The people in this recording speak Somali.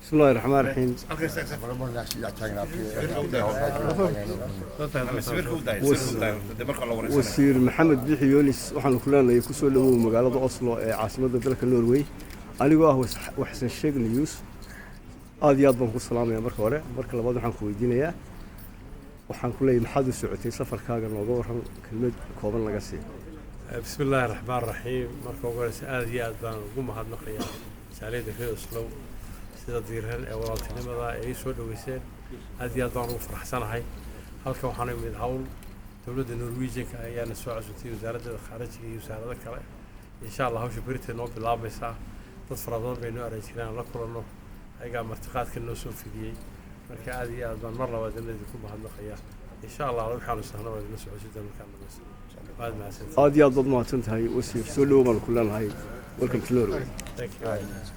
بسم الله الرحمن الرحيم. wasiir maxamed bixi yoonis waxaanu ku leenahay ku soo dhawow magaalada Oslo ee caasimadda dalka Norway anigoo ah waxsan sheeg news aad iyo aad baan ku salaamayaa marka hore marka labaad waxaan ku weydiinayaa waxaan ku leeyahay maxaad u socotay safarkaaga nooga waran kelmad kooban laga sii بسم الله الرحمن الرحيم marka ugu horeysa aad iyo aad baan ugu mahadnaqayaa saalida reer Oslo sida diirhan ee walaaltinimada ay soo dhaweyseen aad iyo aad baan ugu faraxsanahay halka waxaan imid hawl dawladda Norwegian ayaana soo cusubtay wasaaradda khaarijiga iyo wasaaradda kale insha Allah hawsha berita noo bilaabaysa dad fara badan bay noo aragteen la kulanno ayaga martiqaadka noo soo fidiyay marka aad iyo aad baan mar labaad ku mahadnaqayaa insha Allah waxaan sahnaa wada la socodsiin dalkan aad iyo aad baad mahadsantahay wasiir soo dhawow baan ku leenahay welcome to Norway. Thank you.